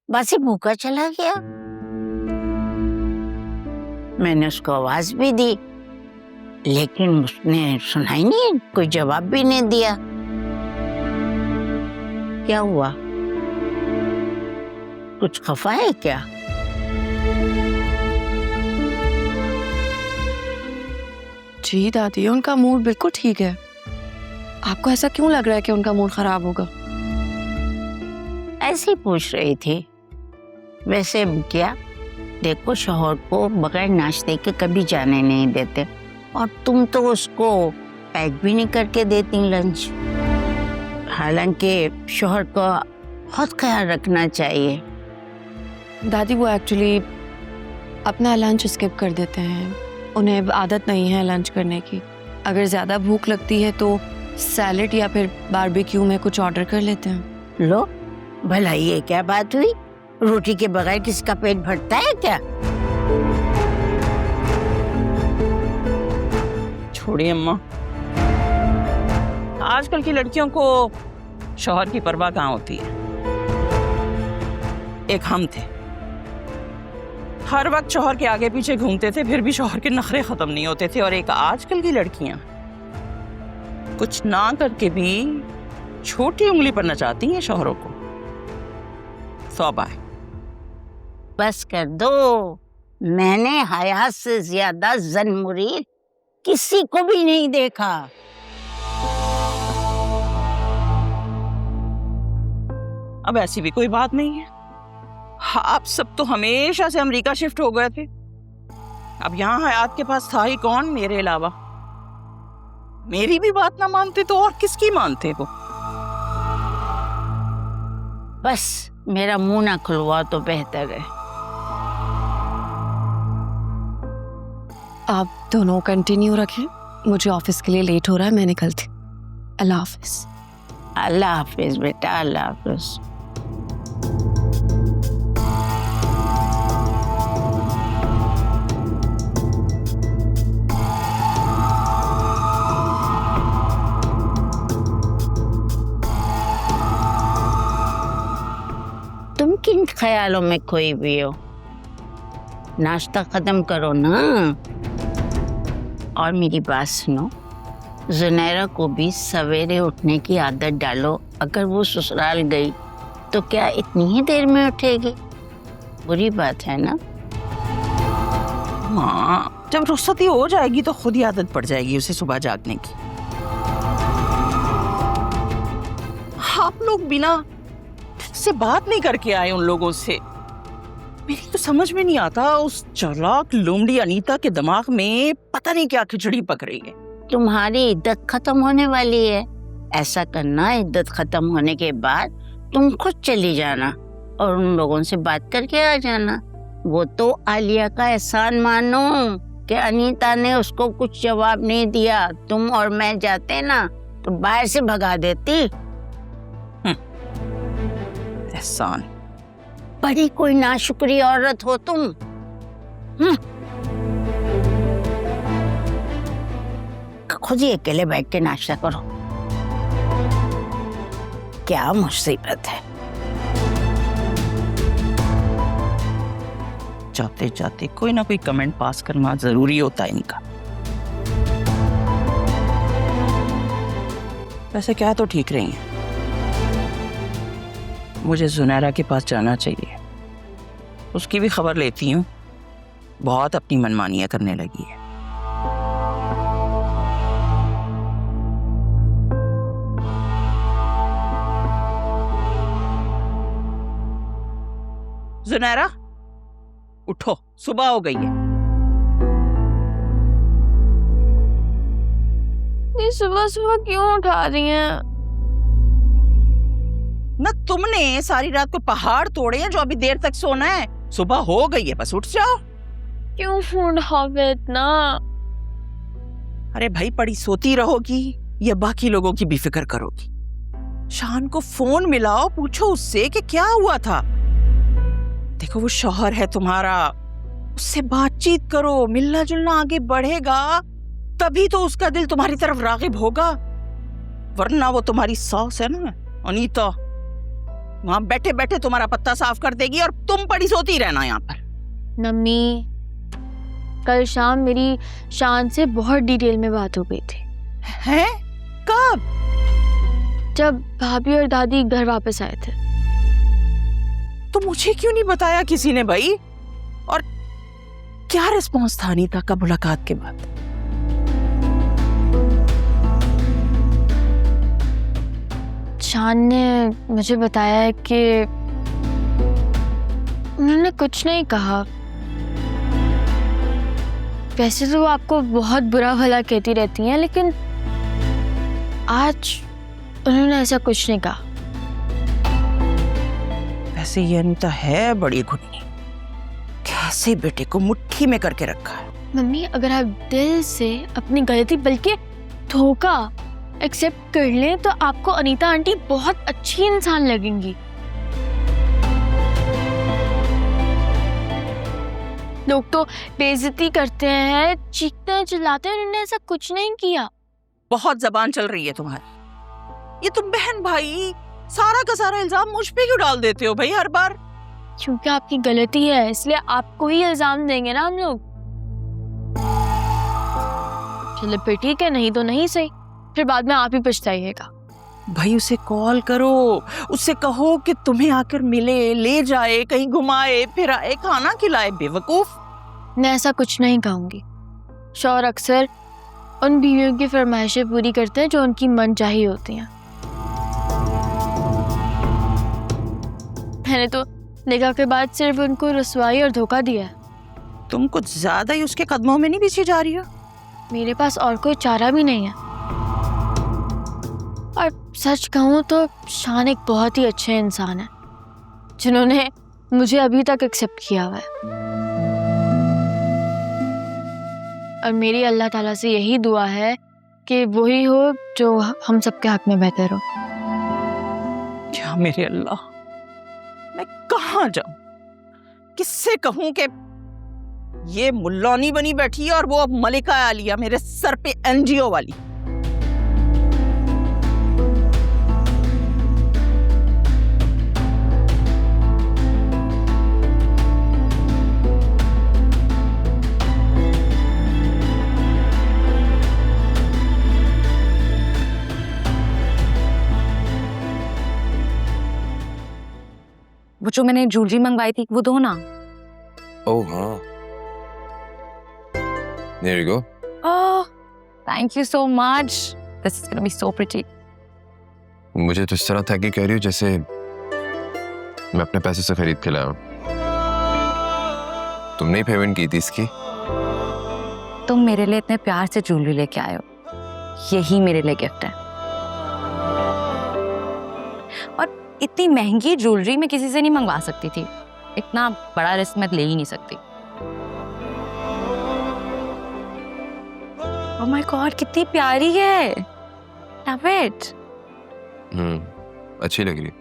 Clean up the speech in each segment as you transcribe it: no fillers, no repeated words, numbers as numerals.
बस ही भूखा चला गया। मैंने उसको आवाज भी दी, लेकिन उसने सुना ही नहीं, कोई जवाब भी नहीं दिया। क्या हुआ? कुछ खफा है क्या? जी दादी, उनका मूड बिल्कुल ठीक है। आपको ऐसा क्यों लग रहा है कि उनका मूड खराब होगा? ऐसे ही पूछ रही थी। वैसे क्या, देखो शौहर को बगैर नाश्ते के कभी जाने नहीं देते, और तुम तो उसको पैक भी नहीं करके देती लंच। हालांकि शौहर को बहुत ख्याल रखना चाहिए। दादी वो एक्चुअली अपना लंच स्किप कर देते हैं, उन्हें आदत नहीं है लंच करने की। अगर ज़्यादा भूख लगती है तो सैलेड या फिर बारबेक्यू में कुछ ऑर्डर कर लेते हैं। लो भला ये क्या बात हुई? रोटी के बगैर किसी का पेट भरता है क्या? छोड़िए अम्मा, आजकल की लड़कियों को शौहर की परवाह कहाँ होती है। एक हम थे, हर वक्त शौहर के आगे पीछे घूमते थे, फिर भी शौहर के नखरे खत्म नहीं होते थे। और एक आजकल की लड़कियां कुछ ना करके भी छोटी उंगली पर नचाती हैं शौहरों को। तौबा है। बस कर दो। मैंने हयात से ज्यादा जन मुरीद किसी को भी नहीं देखा। अब ऐसी भी कोई बात नहीं है। आप सब तो हमेशा से अमेरिका शिफ्ट हो गए थे। अब यहाँ हयात के पास था ही कौन मेरे अलावा। मेरी भी बात ना मानते तो और किसकी मानते वो। बस मेरा मुंह ना खुलवा तो बेहतर है। आप दोनों कंटिन्यू रखें, मुझे ऑफिस के लिए लेट हो रहा है, मैं निकलती। अल्लाह हाफिज। अल्लाह हाफिज बेटा, अल्लाह हाफिज। तुम किन ख्यालों में खोई हुई हो? नाश्ता खत्म करो ना। और मेरी बात सुनो, जुनैरा को भी सवेरे उठने की आदत डालो। अगर वो ससुराल गई तो क्या इतनी ही देर में उठेगी? बुरी बात है ना? माँ, जब रुखसती हो जाएगी तो खुद ही आदत पड़ जाएगी उसे सुबह जागने की। आप लोग बिना से बात नहीं करके आए उन लोगों से। मेरी तो समझ में नहीं आता, उस चालाक लोमड़ी अनीता के दिमाग में पता नहीं क्या खिचड़ी पक रही है। तुम्हारी इद्दत खत्म होने वाली है। ऐसा करना, इद्दत खत्म होने के बाद तुम खुद चली जाना और उन लोगों से बात करके आ जाना। वो तो आलिया का एहसान मानो कि अनीता ने उसको कुछ जवाब नहीं दिया। तुम और मैं जाते ना तो बाहर से भगा देती। एहसान? बड़ी कोई नाशुक्री औरत हो तुम। खुद ही अकेले बैठ के नाश्ता करो। क्या मुसीबत है। जाते जाते कोई ना कोई कमेंट पास करना जरूरी होता है इनका। वैसे क्या तो ठीक रही हैं। मुझे जुनैरा के पास जाना चाहिए, उसकी भी खबर लेती हूँ। बहुत अपनी मनमानियां करने लगी है। जुनैरा उठो, सुबह हो गई है। ये सुबह सुबह क्यों उठा रही हैं? ना तुमने सारी रात को पहाड़ तोड़े हैं जो अभी देर तक सोना है। सुबह हो गई है, बस उठ जाओ। क्यों फोन उठावे इतना? अरे भाई, पड़ी सोती रहोगी या बाकी लोगों की भी फिक्र करोगी? शान को फोन मिलाओ, पूछो उससे कि क्या हुआ था। देखो वो शौहर है तुम्हारा, उससे बातचीत करो, मिलना जुलना आगे बढ़ेगा तभी तो उसका दिल तुम्हारी तरफ रागिब होगा। वरना वो तुम्हारी सास है ना अनीता, वहां बैठे बैठे तुम्हारा पत्ता साफ कर देगी और तुम पड़ी सोती रहना यहाँ पर। मम्मी, कल शाम मेरी शान से बहुत डिटेल में बात हो गई थी। हैं? कब? जब भाभी और दादी घर वापस आए थे। तो मुझे क्यों नहीं बताया किसी ने भाई? और क्या रिस्पॉन्स था अनीता का मुलाकात के बाद? शान ने मुझे बताया है कि उन्होंने कुछ नहीं कहा। वैसे तो वो आपको बहुत बुरा भला कहती रहती हैं, लेकिन आज उन्होंने ऐसा कुछ नहीं कहा। वैसे ये अनीता है बड़ी घुटनी, कैसे बेटे को मुट्ठी में करके रखा है। मम्मी, अगर आप दिल से अपनी गलती बल्कि धोखा एक्सेप्ट कर लें तो आपको अनीता आंटी बहुत अच्छी इंसान लगेंगी। लोग तो बेइज्जती करते हैं, चीखते हैं, चिल्लाते हैं, उन्होंने ऐसा कुछ नहीं किया। बहुत जबान चल रही है तुम्हारी। ये तुम बहन भाई सारा का सारा इल्जाम मुझ पे क्यों डाल देते हो भाई हर बार? क्योंकि आपकी गलती है, इसलिए आपको ही इल्जाम देंगे ना हम लोग। चलो फिर ठीक है, नहीं तो नहीं सही, फिर बाद में आप ही पछताइएगा। भाई उसे कॉल करो, उससे कहो कि तुम्हें आकर मिले, ले जाए, कहीं घुमाए फिराए, खाना खिलाए। बेवकूफ। मैं ऐसा कुछ नहीं कहूंगी। शौहर अक्सर उन बीवियों की फरमाइशें पूरी करते हैं जो उनकी मनचाही होती हैं। मैंने तो निकाह के बाद सिर्फ उनको रुसवाई और धोखा दिया है। तुम कुछ ज्यादा ही उसके कदमों में नहीं पीछे जा रही हो? मेरे पास और कोई चारा भी नहीं है। और सच कहूँ तो शान एक बहुत ही अच्छे इंसान है, जिन्होंने मुझे अभी तक एक्सेप्ट किया हुआ है। और मेरी अल्लाह ताला से यही दुआ है कि वही हो जो हम सबके हक में बेहतर हो। क्या मेरे अल्लाह, मैं कहाँ जाऊं, किससे कहूं कि ये मुल्लौनी बनी बैठी है और वो अब मलिका आलिया मेरे सर पे एनजीओ वाली। वो जो मैंने ज्वेलरी मंगवाई थी वो दो ना। ओह हाँ, there you go. Oh, thank you so much. This is gonna be so pretty. मुझे तो इस तरह था कि कह रही हूँ जैसे मैं अपने पैसे से खरीद के लाया हूँ। तुमने ही पेमेंट की थी इसकी? तुम मेरे लिए इतने प्यार से ज्वेलरी लेके आए हो, यही मेरे लिए गिफ्ट है। और इतनी महंगी ज्वेलरी मैं किसी से नहीं मंगवा सकती थी, इतना बड़ा रिस्क मैं ले ही नहीं सकती। ओह माय गॉड, कितनी प्यारी है। Love it. अच्छी लग रही।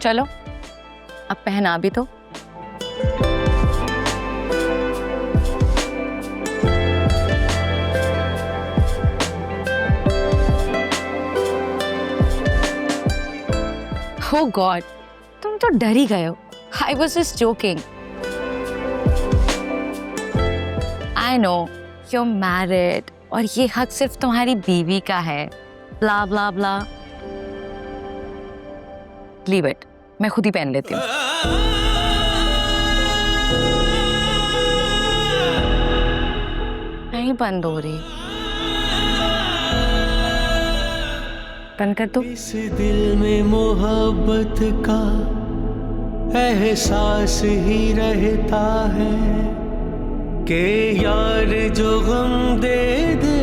चलो अब पहना भी तो। Oh God, तुम तो डर ही गए हो। I was just joking. I know you're married और ये हक सिर्फ तुम्हारी बीवी का है। Blah blah blah. Leave it. मैं खुद ही पहन लेती हूँ। नहीं बंद हो रही। बंद कर दो। इस दिल में मोहब्बत का एहसास ही रहता है कि यार जो गम दे दे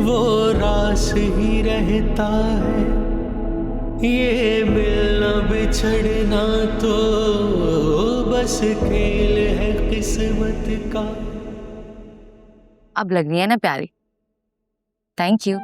वो रास ही रहता है। ये मिलना बिछड़ना तो बस खेल है किस्मत का। अब लग रही है ना प्यारी। Thank you.